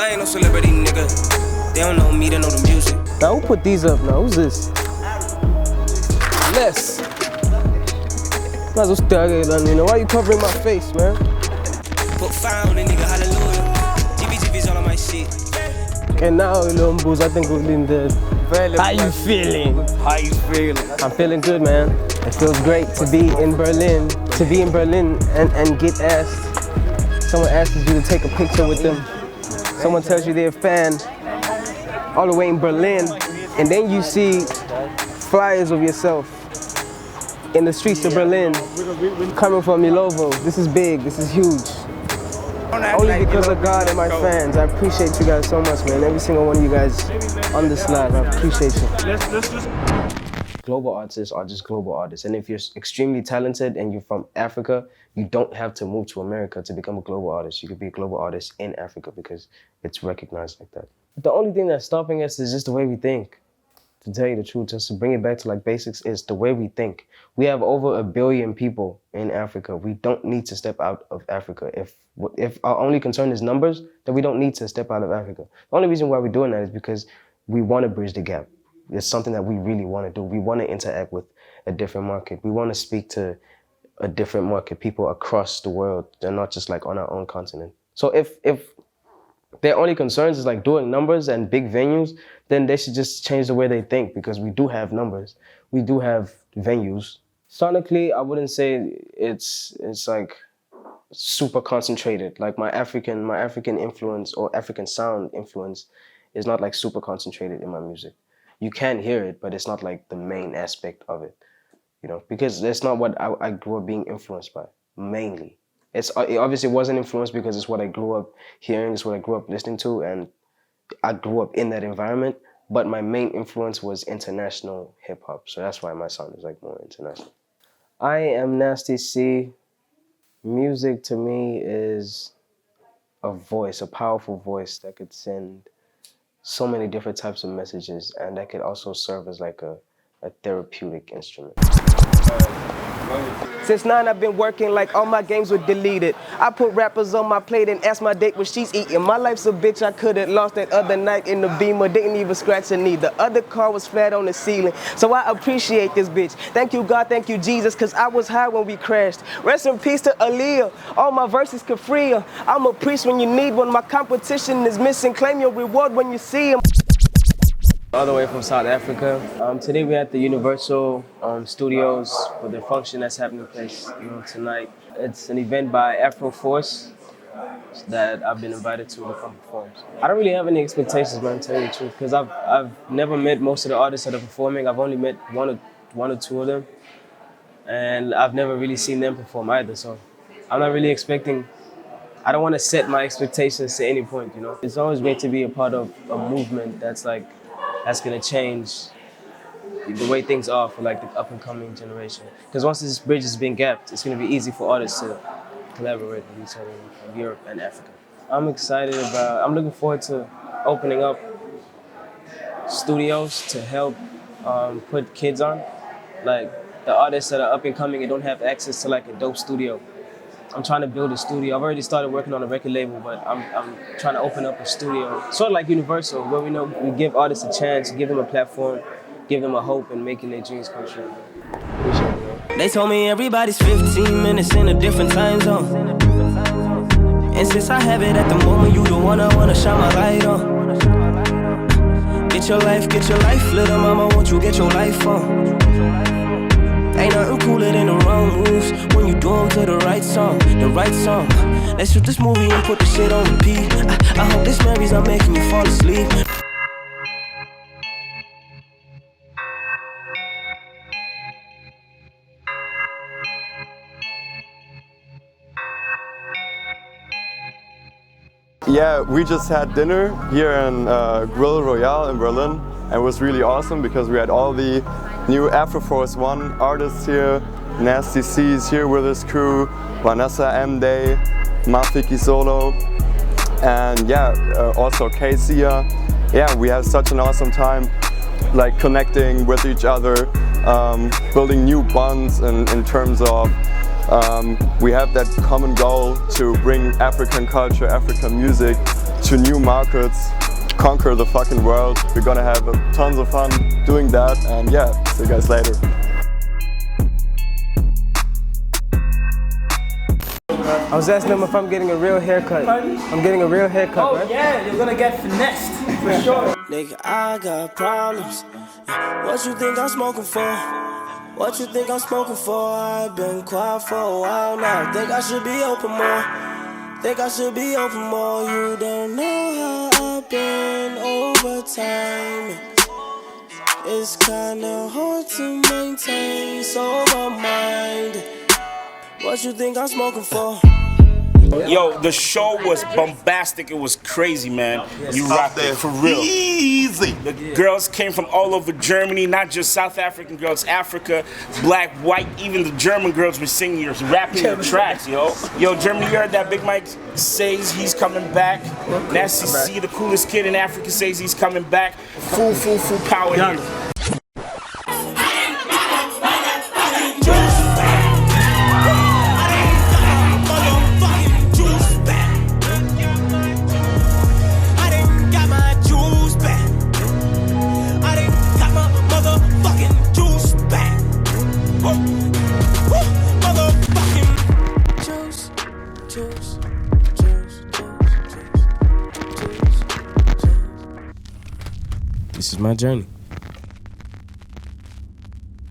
I ain't no celebrity, nigga. They don't know me, they know the music. Now who put these up now? Who's this? Les. Might as well start it on, you know. Why are you covering my face, man? Put fire on the nigga, hallelujah. GB's all on my shit. Okay, now, little booze, I think we're in the... How you feeling? How you feeling? I'm feeling good, man. It feels great to be in Berlin. To be in Berlin and get asked. Someone asks you to take a picture with them. Someone tells you they're a fan all the way in Berlin. And then you see flyers of yourself in the streets of Berlin coming from Milovo. This is big, this is huge. Only because of God and my fans. I appreciate you guys so much, man. Every single one of you guys on this live, I appreciate you. Global artists are just global artists. And if you're extremely talented and you're from Africa, you don't have to move to America to become a global artist. You could be a global artist in Africa because it's recognized like that. The only thing that's stopping us is just the way we think. To tell you the truth, just to bring it back to like basics, is the way we think. We have over 1 billion people in Africa. We don't need to step out of Africa. If our only concern is numbers, then we don't need to step out of Africa. The only reason why we're doing that is because we want to bridge the gap. It's something that we really want to do. We want to interact with a different market. We want to speak to a different market, people across the world. They're not just like on our own continent. So if their only concerns is like doing numbers and big venues, then they should just change the way they think, because we do have numbers. We do have venues. Sonically, I wouldn't say it's like super concentrated. Like my African influence or African sound influence is not like super concentrated in my music. You can hear it, but it's not like the main aspect of it, you know, because that's not what I grew up being influenced by, mainly. It obviously wasn't influenced because it's what I grew up hearing, it's what I grew up listening to, and I grew up in that environment, but my main influence was international hip hop, so that's why my sound is like more international. I am Nasty C. Music to me is a voice, a powerful voice that could send so many different types of messages, and that could also serve as like a therapeutic instrument. Since 9 I've been working like all my games were deleted. I put rappers on my plate and ask my date what she's eating. My life's a bitch, I could've lost that other night in the Beamer. Didn't even scratch a knee. The other car was flat on the ceiling. So I appreciate this bitch. Thank you God, thank you Jesus, cause I was high when we crashed. Rest in peace to Aaliyah. All my verses could free her. I'm a priest when you need one. My competition is missing. Claim your reward when you see him. All the way from South Africa. Today we're at the Universal Studios for the function that's happening tonight. It's an event by Afro Force that I've been invited to come perform. I don't really have any expectations, man, to tell you the truth, because I've never met most of the artists that are performing. I've only met one or two of them, and I've never really seen them perform either. So I'm not really expecting. I don't want to set my expectations to any point, you know. It's always great to be a part of a movement that's gonna change the way things are for like the up and coming generation. Because once this bridge is being gapped, it's gonna be easy for artists to collaborate with each other in Europe and Africa. I'm looking forward to opening up studios to help put kids on. Like the artists that are up and coming and don't have access to like a dope studio. I'm trying to build a studio. I've already started working on a record label, but I'm trying to open up a studio, sort of like Universal, where we give artists a chance, give them a platform, give them a hope in making their dreams come true. Appreciate it, man. They told me everybody's 15 minutes in a different time zone. And since I have it at the moment, you the one I wanna shine my light on. Get your life, little mama, won't you get your life on? Ain't nothing cooler than the wrong moves when you do them to the right song, the right song. Let's shoot this movie and put the shit on repeat. I hope this memories are making you fall asleep. Yeah, we just had dinner here in Grill Royale in Berlin, and it was really awesome because we had all the new Afro Force One artists here. Nasty C is here with his crew, Vanessa M. Day, Mafiki Solo, and also Kezia. Yeah, we had such an awesome time, like connecting with each other, building new bonds in terms of we have that common goal to bring African culture, African music to new markets, conquer the fucking world. We're gonna have tons of fun doing that, and yeah, see you guys later. I was asking him if I'm getting a real haircut. Pardon? I'm getting a real haircut, Oh right? yeah, you're gonna get finessed for sure. Nigga, I got problems. What you think I'm smoking for? What you think I'm smoking for? I've been quiet for a while now. Think I should be open more. Think I should be open more. You don't know how I've been over time. It's kinda hard to maintain sober mind. What you think I'm smoking for? Yo, the show was bombastic. It was crazy, man. You rocked it for real. Easy. The girls came from all over Germany, not just South African girls, Africa, black, white, even the German girls were singing your rapping your tracks, yo. Yo, Germany, you heard that Big Mike says he's coming back. Nasty C, the coolest kid in Africa, says he's coming back. Full power here. This is my journey.